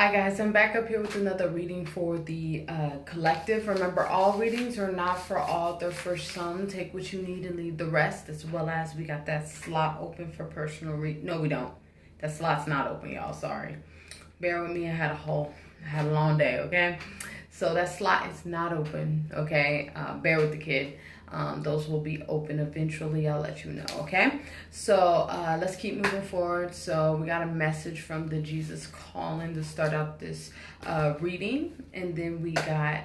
Hi guys, I'm back up here with another reading for the collective. Remember, all readings are not for all, they're for some. Take what you need and leave the rest, as well as we got that slot open for personal No, we don't. That slot's not open, y'all. Sorry. Bear with me. I had a long day, okay? So that slot is not open, okay? Bear with the kid. Those will be open eventually. I'll let you know, okay? So let's keep moving forward. So we got a message from the Jesus Calling to start out this reading, and then we got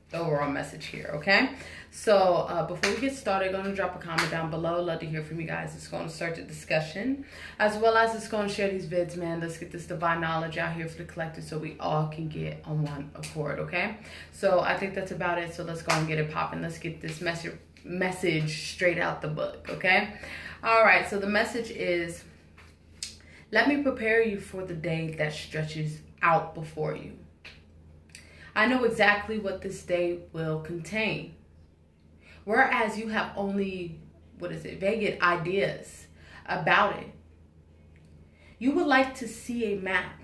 the overall message here, okay? So before we get started, I'm going to drop a comment down below. Love to hear from you guys. It's going to start the discussion, as well as it's going to share these vids, man. Let's get this divine knowledge out here for the collective so we all can get on one accord, okay? So I think that's about it. So let's go and get it popping. Let's get this message straight out the book, okay? All right, so the message is, let me prepare you for the day that stretches out before you. I know exactly what this day will contain. Whereas you have only, vague ideas about it. You would like to see a map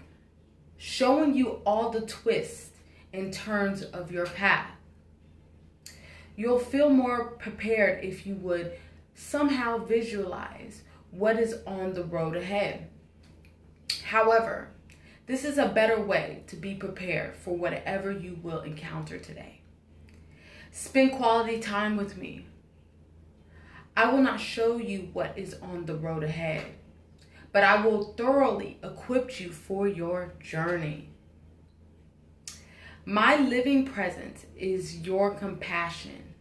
showing you all the twists and turns of your path. You'll feel more prepared if you would somehow visualize what is on the road ahead. However, this is a better way to be prepared for whatever you will encounter today. Spend quality time with me. I will not show you what is on the road ahead, but I will thoroughly equip you for your journey. My living presence is your compassion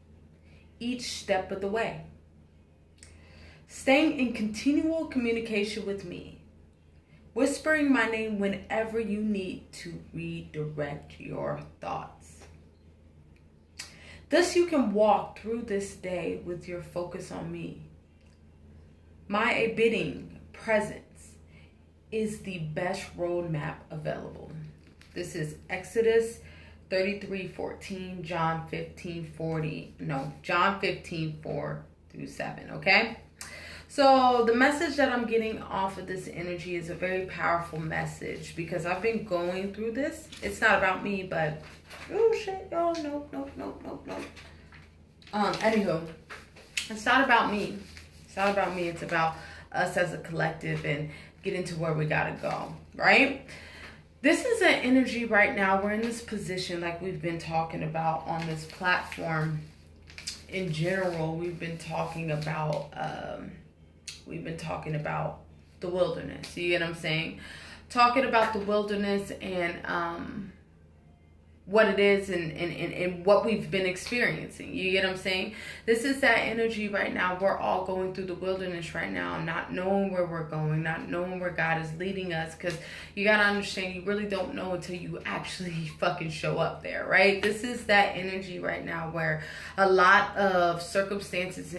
each step of the way. Staying in continual communication with me, whispering my name whenever you need to redirect your thoughts. Thus you can walk through this day with your focus on me. My abiding presence is the best roadmap available. This is Exodus 33:14, John 15:4-7, okay? So the message that I'm getting off of this energy is a very powerful message because I've been going through this. It's not about me, but oh shit, y'all, nope. Anywho, it's not about me. It's not about me. It's about us as a collective and getting to where we gotta go, right? This is an energy right now. We're in this position like we've been talking about on this platform. In general, we've been talking about the wilderness. You get what I'm saying? Talking about the wilderness and what it is and what we've been experiencing. You get what I'm saying? This is that energy right now. We're all going through the wilderness right now, not knowing where we're going, not knowing where God is leading us, because you got to understand, you really don't know until you actually fucking show up there, right? This is that energy right now where a lot of circumstances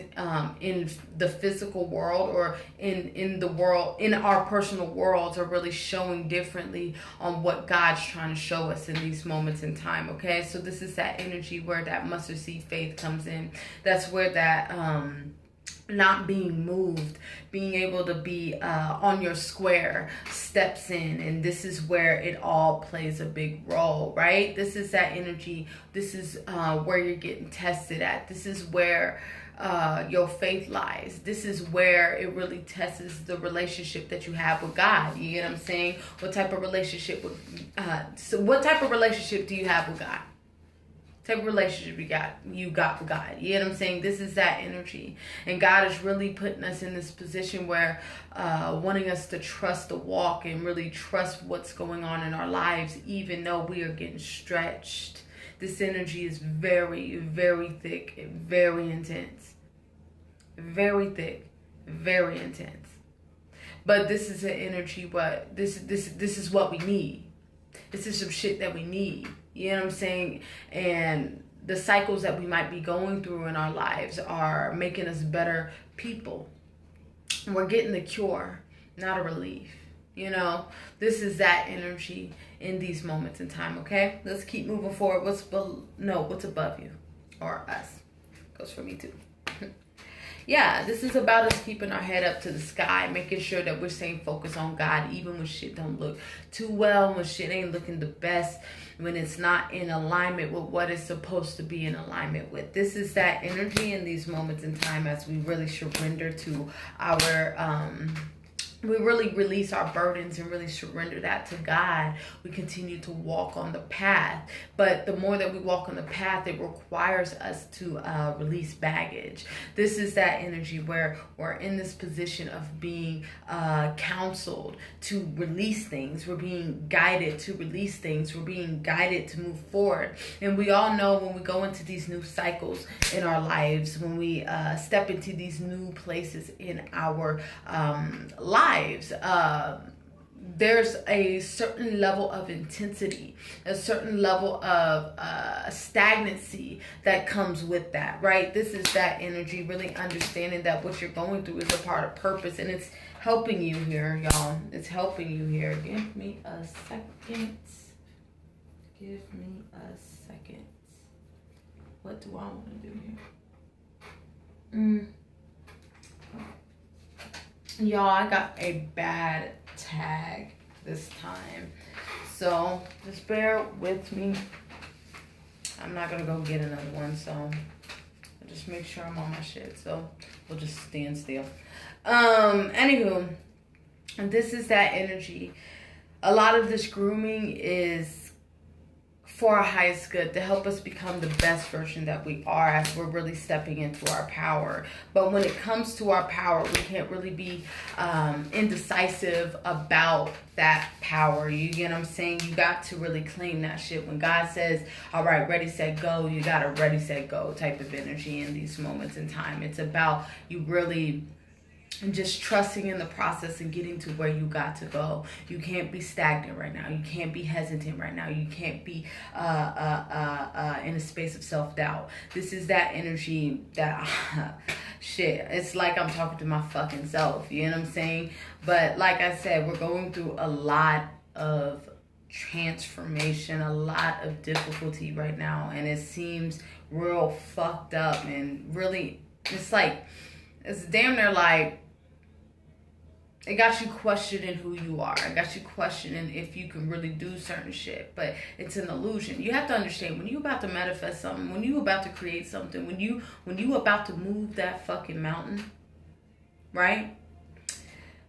in the physical world or in the world, in our personal worlds, are really showing differently on what God's trying to show us in these moments in time, okay? So this is that energy where that mustard seed faith comes in. That's where that not being moved, being able to be on your square steps in, and this is where it all plays a big role, right? This is that energy. This is where you're getting tested at. This is where your faith lies. This is where it really tests the relationship that you have with God. You get what I'm saying? What type of relationship do you have with God? Type of relationship you got with God. You get what I'm saying? This is that energy. And God is really putting us in this position where wanting us to trust the walk and really trust what's going on in our lives, even though we are getting stretched. This energy is very, very thick and very intense. Very thick, very intense. But this is an energy, but this is what we need. This is some shit that we need. You know what I'm saying? And the cycles that we might be going through in our lives are making us better people. We're getting the cure, not a relief. You know, this is that energy in these moments in time, okay? Let's keep moving forward. What's above you or us? Goes for me too. Yeah, this is about us keeping our head up to the sky, making sure that we're staying focused on God, even when shit don't look too well, when shit ain't looking the best, when it's not in alignment with what it's supposed to be in alignment with. This is that energy in these moments in time as we really surrender to our we really release our burdens and really surrender that to God. We continue to walk on the path. But the more that we walk on the path, it requires us to release baggage. This is that energy where we're in this position of being counseled to release things. We're being guided to release things. We're being guided to move forward. And we all know when we go into these new cycles in our lives, when we step into these new places in our lives, there's a certain level of intensity, a certain level of stagnancy that comes with that, right? This is that energy, really understanding that what you're going through is a part of purpose, and it's helping you here, y'all. It's helping you here. Give me a second. Give me a second. What do I want to do here? Y'all, I got a bad tag this time, so just bear with me. I'm not gonna go get another one, so I'll just make sure I'm on my shit, so we'll just stand still. Anywho, this is that energy. A lot of this grooming is for our highest good, to help us become the best version that we are as we're really stepping into our power. But when it comes to our power, we can't really be indecisive about that power. You get what I'm saying? You got to really claim that shit. When God says, all right, ready, set, go, you got a ready, set, go type of energy in these moments in time. It's about you really and just trusting in the process and getting to where you got to go. You can't be stagnant right now. You can't be hesitant right now. You can't be in a space of self-doubt. This is that energy that, shit, it's like I'm talking to my fucking self. You know what I'm saying? But like I said, we're going through a lot of transformation, a lot of difficulty right now. And it seems real fucked up and really, it's like, it's damn near like, it got you questioning who you are. It got you questioning if you can really do certain shit. But it's an illusion. You have to understand, when you about to manifest something, when you about to create something, when you about to move that fucking mountain, right?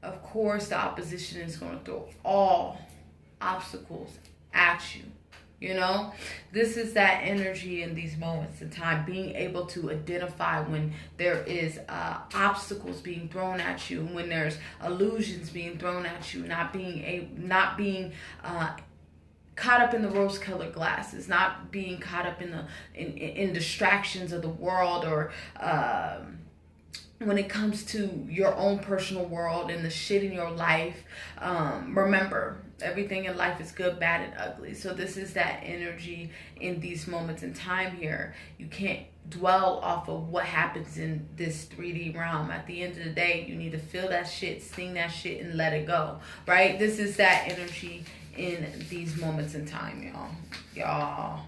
Of course, the opposition is going to throw all obstacles at you. You know, this is that energy in these moments in time, being able to identify when there is obstacles being thrown at you, when there's illusions being thrown at you, not being caught up in the rose-colored glasses, not being caught up in distractions of the world, or when it comes to your own personal world and the shit in your life. Remember, everything in life is good, bad, and ugly. So this is that energy in these moments in time here. You can't dwell off of what happens in this 3D realm. At the end of the day, you need to feel that shit, sing that shit, and let it go, right? This is that energy in these moments in time, y'all.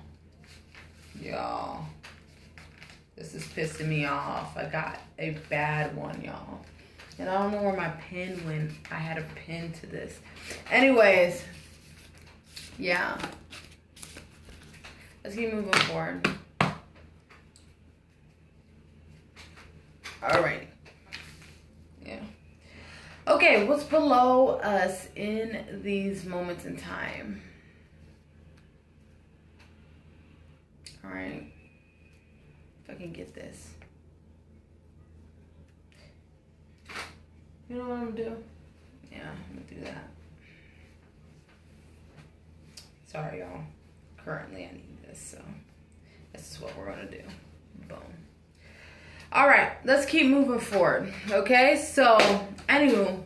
This is pissing me off. I got a bad one, y'all. And I don't know where my pen went. I had a pen to this. Anyways, yeah. Let's keep moving forward. Alright. Yeah. Okay, what's below us in these moments in time? Alright. If I can get this. You know what I'm gonna do? Yeah, I'm gonna do that. Sorry, y'all. Currently, I need this, so this is what we're gonna do. Boom. All right, let's keep moving forward. Okay, so anywho,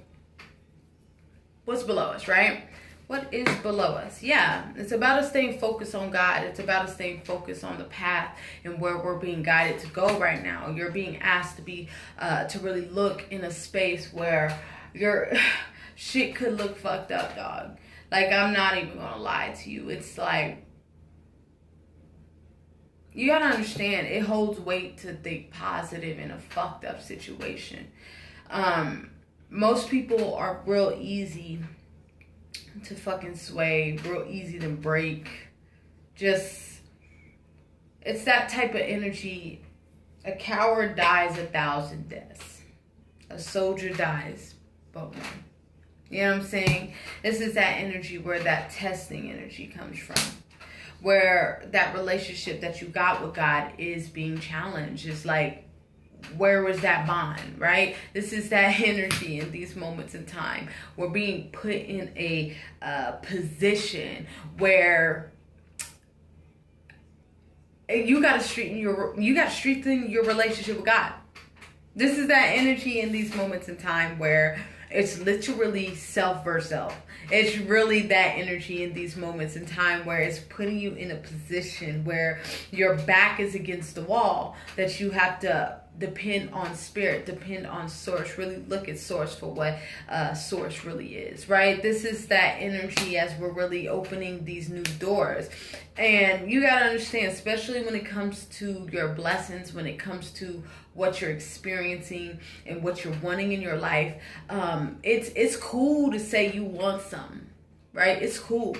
what's below us, right? What is below us? Yeah, it's about us staying focused on God. It's about us staying focused on the path and where we're being guided to go right now. You're being asked to be, to really look in a space where your shit could look fucked up, dog. Like, I'm not even gonna lie to you. It's like, you gotta understand, it holds weight to think positive in a fucked up situation. Most people are real easy to fucking sway, real easy to break. Just, it's that type of energy. A coward dies 1,000 deaths. A soldier dies but one. You know what I'm saying? This is that energy where that testing energy comes from. Where that relationship that you got with God is being challenged. It's like, where was that bond, right? This is that energy in these moments in time. We're being put in a position where you got to strengthen your relationship with God. This is that energy in these moments in time where it's literally self versus self. It's really that energy in these moments in time where it's putting you in a position where your back is against the wall, that you have to depend on spirit, depend on source, really look at source for what source really is, right? This is that energy as we're really opening these new doors. And you got to understand, especially when it comes to your blessings, when it comes to what you're experiencing and what you're wanting in your life, it's cool to say you want something, right? It's cool.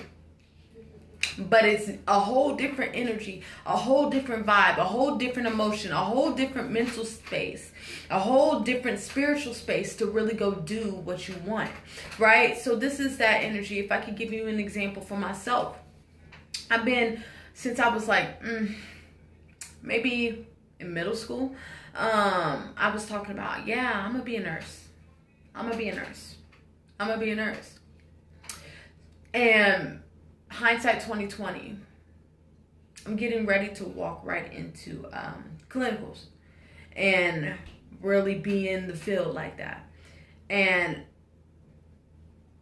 But it's a whole different energy, a whole different vibe, a whole different emotion, a whole different mental space, a whole different spiritual space to really go do what you want, right? So this is that energy. If I could give you an example for myself, I've been, since I was like, maybe in middle school, I was talking about, yeah, I'm going to be a nurse. I'm going to be a nurse. I'm going to be a nurse. And hindsight 2020, I'm getting ready to walk right into clinicals and really be in the field like that. And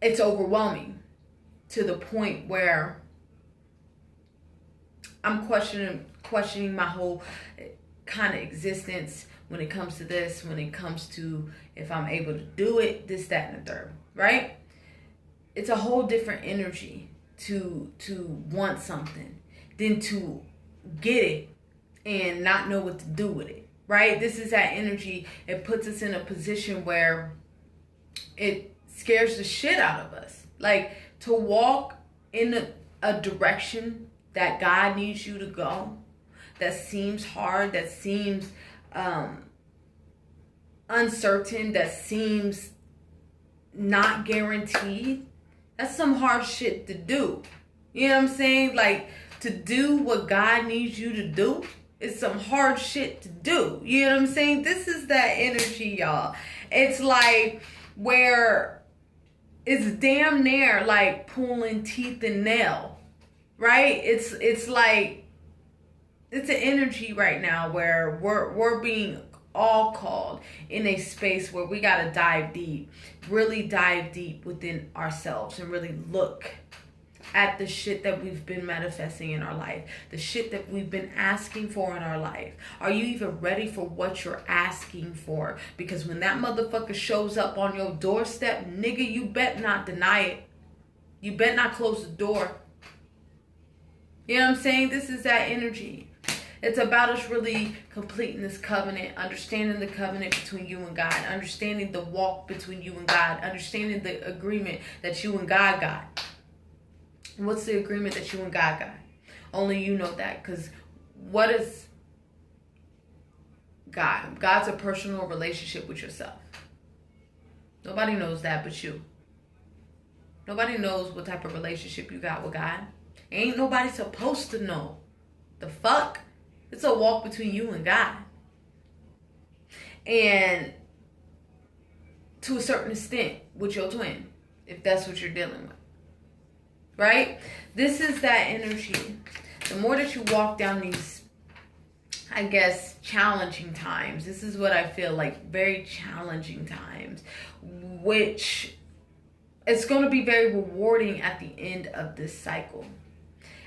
it's overwhelming to the point where I'm questioning my whole kind of existence when it comes to this, when it comes to if I'm able to do it, this, that, and the third, right? It's a whole different energy to want something than to get it and not know what to do with it, right? This is that energy. It puts us in a position where it scares the shit out of us. Like, to walk in a direction that God needs you to go, that seems hard, that seems uncertain, that seems not guaranteed. That's some hard shit to do. You know what I'm saying? Like, to do what God needs you to do is some hard shit to do. You know what I'm saying? This is that energy, y'all. It's like where it's damn near like pulling teeth and nail, right? It's like, it's an energy right now where we're being all called in a space where we got to dive deep, really dive deep within ourselves and really look at the shit that we've been manifesting in our life, the shit that we've been asking for in our life. Are you even ready for what you're asking for? Because when that motherfucker shows up on your doorstep, nigga, you bet not deny it. You bet not close the door. You know what I'm saying? This is that energy. It's about us really completing this covenant, understanding the covenant between you and God, understanding the walk between you and God, understanding the agreement that you and God got. What's the agreement that you and God got? Only you know that, because what is God? God's a personal relationship with yourself. Nobody knows that but you. Nobody knows what type of relationship you got with God. Ain't nobody supposed to know. The fuck? It's a walk between you and God. And to a certain extent with your twin, if that's what you're dealing with. Right? This is that energy. The more that you walk down these, I guess, challenging times, this is what I feel like, very challenging times, which it's going to be very rewarding at the end of this cycle.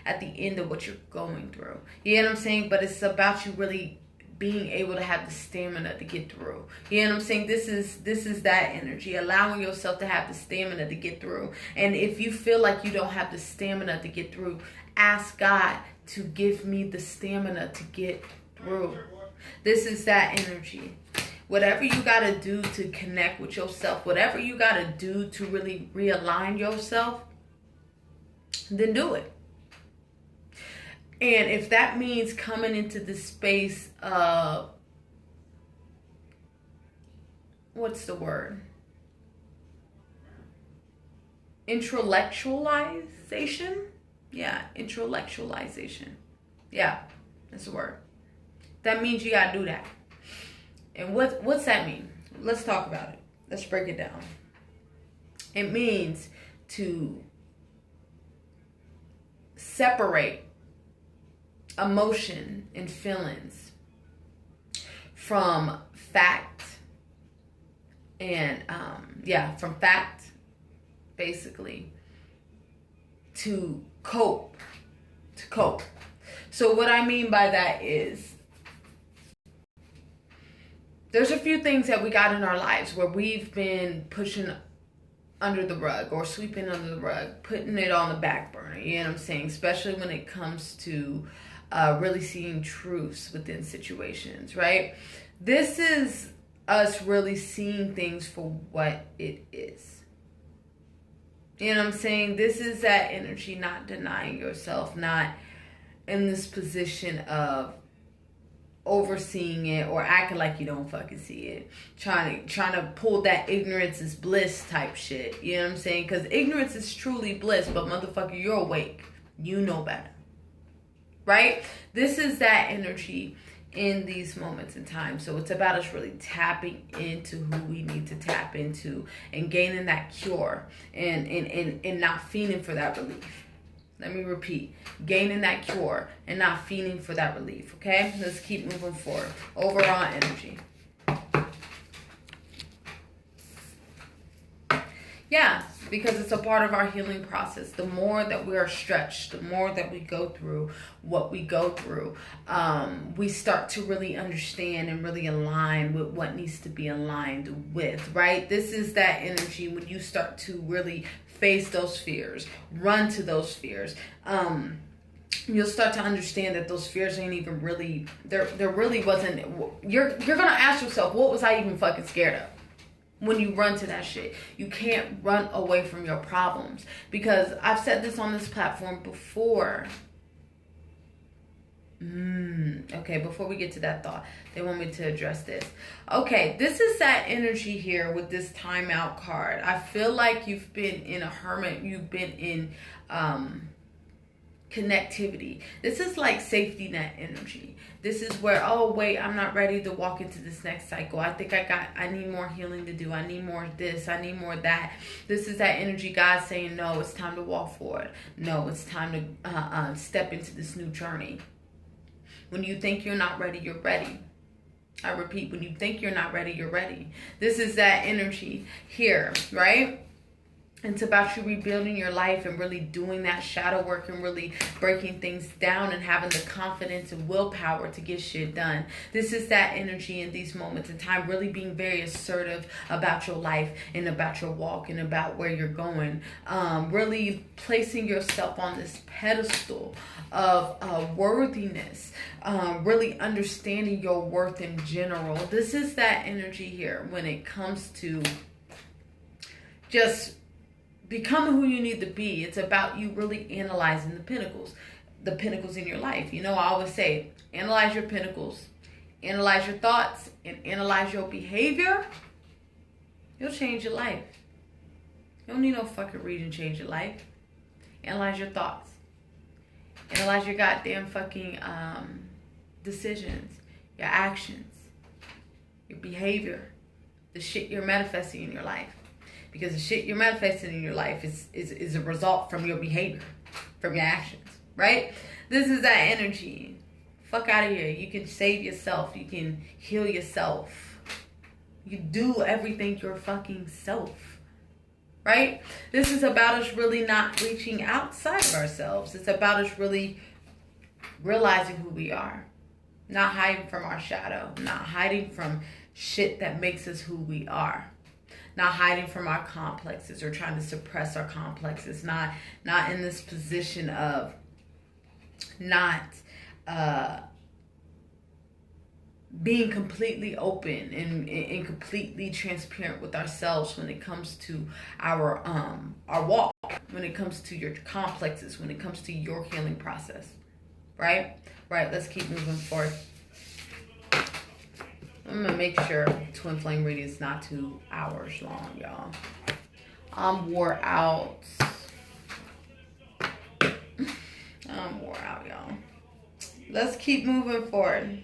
At the end of what you're going through. You know what I'm saying? But it's about you really being able to have the stamina to get through. You know what I'm saying? This is that energy. Allowing yourself to have the stamina to get through. And if you feel like you don't have the stamina to get through, ask God to give me the stamina to get through. This is that energy. Whatever you got to do to connect with yourself, whatever you got to do to really realign yourself, then do it. And if that means coming into the space of, what's the word? Intellectualization? Yeah, intellectualization. Yeah, that's the word. That means you got to do that. And what's that mean? Let's talk about it. Let's break it down. It means to separate emotion and feelings from fact. And from fact, basically, to cope. So what I mean by that is, there's a few things that we got in our lives where we've been pushing under the rug or sweeping under the rug, putting it on the back burner, you know what I'm saying? Especially when it comes to really seeing truths within situations, right? This is us really seeing things for what it is. You know what I'm saying? This is that energy, not denying yourself, not in this position of overseeing it or acting like you don't fucking see it, trying to pull that ignorance is bliss type shit. You know what I'm saying? Because ignorance is truly bliss, but motherfucker, you're awake. You know better, right? This is that energy in these moments in time. So it's about us really tapping into who we need to tap into and gaining that cure and not fiending for that relief. Let me repeat. Gaining that cure and not fiending for that relief. Okay? Let's keep moving forward. Overall energy. Yeah, because it's a part of our healing process. The more that we are stretched, the more that we go through what we go through, we start to really understand and really align with what needs to be aligned with, right? This is that energy when you start to really face those fears, run to those fears. You'll start to understand that those fears ain't even really, there really wasn't, you're going to ask yourself, what was I even fucking scared of? When you run to that shit, you can't run away from your problems. Because I've said this on this platform before. Okay, before we get to that thought, they want me to address this. Okay, this is that energy here with this timeout card. I feel like you've been in a hermit. You've been in connectivity. This is like safety net energy. This is where, oh wait, I'm not ready to walk into this next cycle. I think I need more healing to do. I need more of this. I need more of that. This is that energy. God saying, no, it's time to walk forward. No, it's time to step into this new journey. When you think you're not ready, you're ready. I repeat, when you think you're not ready, you're ready. This is that energy here, right? It's about you rebuilding your life and really doing that shadow work and really breaking things down and having the confidence and willpower to get shit done. This is that energy in these moments in time, really being very assertive about your life and about your walk and about where you're going. Really placing yourself on this pedestal of worthiness, really understanding your worth in general. This is that energy here when it comes to just becoming who you need to be. It's about you really analyzing the pinnacles in your life. You know, I always say, analyze your pinnacles, analyze your thoughts, and analyze your behavior. You'll change your life. You don't need no fucking reason to change your life. Analyze your thoughts. Analyze your goddamn fucking decisions, your actions, your behavior, the shit you're manifesting in your life. Because the shit you're manifesting in your life is a result from your behavior, from your actions, right? This is that energy. Fuck out of here. You can save yourself. You can heal yourself. You do everything your fucking self, right? This is about us really not reaching outside of ourselves. It's about us really realizing who we are. Not hiding from our shadow. Not hiding from shit that makes us who we are. Not hiding from our complexes or trying to suppress our complexes. Not in this position of not being completely open and completely transparent with ourselves when it comes to our walk, when it comes to your complexes, when it comes to your healing process. Right, let's keep moving forward. I'm gonna make sure twin flame reading is not 2 hours long, y'all. I'm wore out, y'all. Let's keep moving forward.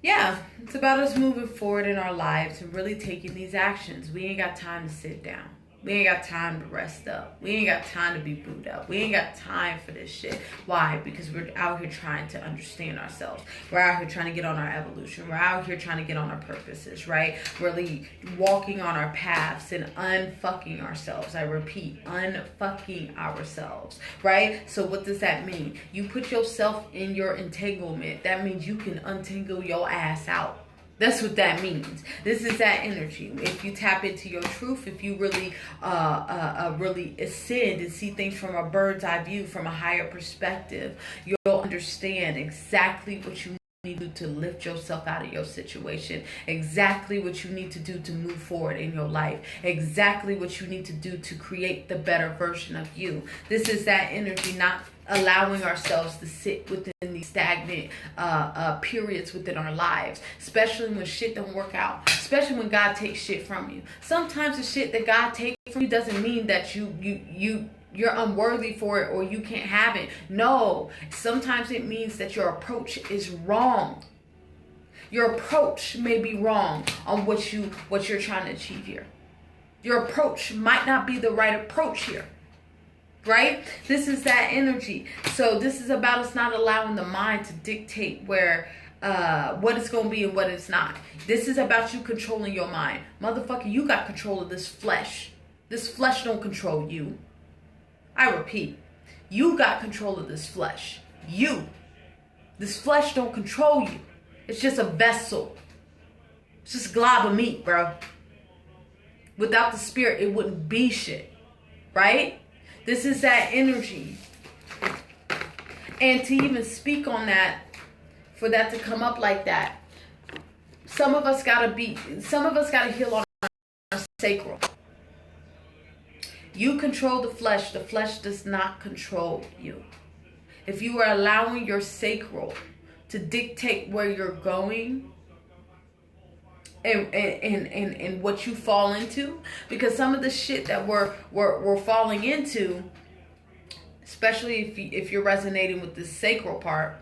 Yeah, it's about us moving forward in our lives and really taking these actions. We ain't got time to sit down. We ain't got time to rest up. We ain't got time to be booed up. We ain't got time for this shit. Why? Because we're out here trying to understand ourselves. We're out here trying to get on our evolution. We're out here trying to get on our purposes, right? Really walking on our paths and unfucking ourselves. I repeat, unfucking ourselves, right? So what does that mean? You put yourself in your entanglement. That means you can untangle your ass out. That's what that means. This is that energy. If you tap into your truth, if you really really ascend and see things from a bird's eye view, from a higher perspective, you'll understand exactly what you need to do to lift yourself out of your situation, exactly what you need to do to move forward in your life, exactly what you need to do to create the better version of you. This is that energy, not allowing ourselves to sit within these stagnant periods within our lives, especially when shit don't work out, especially when God takes shit from you. Sometimes the shit that God takes from you doesn't mean that you're unworthy for it or you can't have it. No, sometimes it means that your approach is wrong. Your approach may be wrong on what you're trying to achieve here. Your approach might not be the right approach here. Right? This is that energy. So this is about us not allowing the mind to dictate where what it's going to be and what it's not. This is about you controlling your mind. Motherfucker, you got control of this flesh. This flesh don't control you. I repeat, you got control of this flesh. You. This flesh don't control you. It's just a vessel. It's just a glob of meat, bro. Without the spirit, it wouldn't be shit. Right? This is that energy. And to even speak on that, for that to come up like that, some of us gotta heal on our sacral. You control the flesh does not control you. If you are allowing your sacral to dictate where you're going and what you fall into, because some of the shit that we're falling into, especially if you're resonating with the sacral part,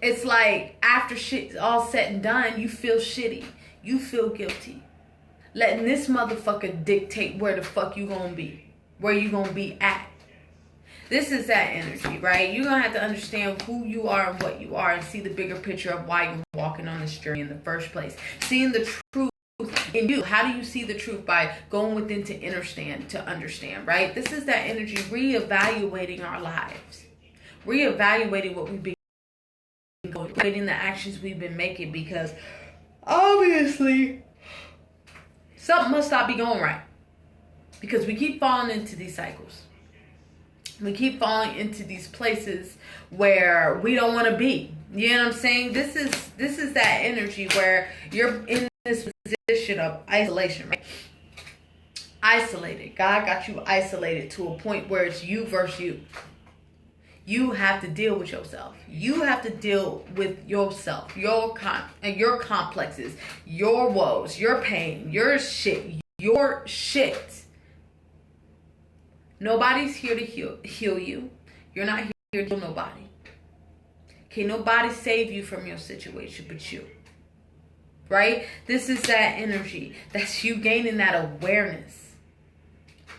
it's like after shit's all said and done, you feel shitty, you feel guilty, letting this motherfucker dictate where the fuck you gonna be, where you gonna be at. This is that energy, right? You're gonna have to understand who you are and what you are and see the bigger picture of why you're walking on this journey in the first place. Seeing the truth in you. How do you see the truth? By going within to understand, right? This is that energy, reevaluating our lives, reevaluating what we've been going, reevaluating the actions we've been making, because obviously something must not be going right, because we keep falling into these cycles. We keep falling into these places where we don't want to be. You know what I'm saying? This is that energy where you're in this position of isolation, right? Isolated. God got you isolated to a point where it's you versus you. You have to deal with yourself. You have to deal with yourself, your complexes, your woes, your pain, your shit. Nobody's here to heal you. You're not here to heal nobody. Okay, nobody save you from your situation but you. Right? This is that energy. That's you gaining that awareness.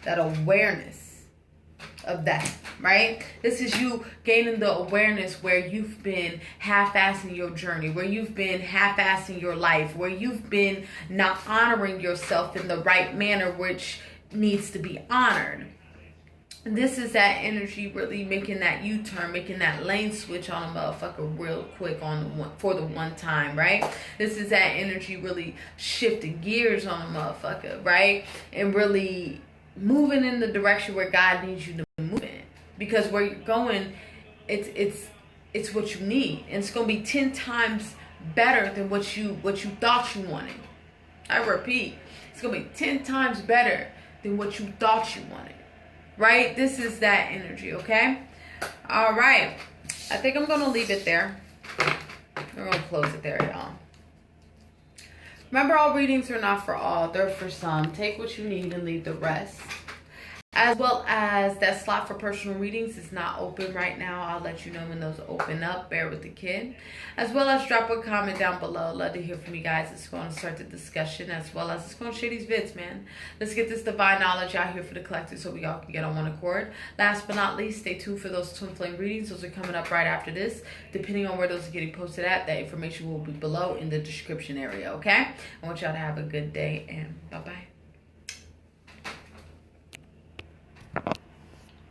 That awareness of that. Right? This is you gaining the awareness where you've been half-assing your journey, where you've been half-assing your life, where you've been not honoring yourself in the right manner, which needs to be honored. This is that energy really making that U-turn, making that lane switch on a motherfucker real quick for the one time, right? This is that energy really shifting gears on a motherfucker, right? And really moving in the direction where God needs you to move in. because where you're going, it's what you need, and it's gonna be 10 times better than what you thought you wanted. I repeat, it's gonna be 10 times better than what you thought you wanted. Right? This is that energy, okay? All right. I think I'm gonna leave it there. We're gonna close it there, y'all. Remember, all readings are not for all, they're for some. Take what you need and leave the rest. As well as that slot for personal readings is not open right now. I'll let you know when those open up. Bear with the kid. As well as drop a comment down below. Love to hear from you guys. It's going to start the discussion, as well as it's going to share these vids, man. Let's get this divine knowledge out here for the collective so we all can get on one accord. Last but not least, stay tuned for those twin flame readings. Those are coming up right after this. Depending on where those are getting posted at, that information will be below in the description area, okay? I want y'all to have a good day, and bye-bye.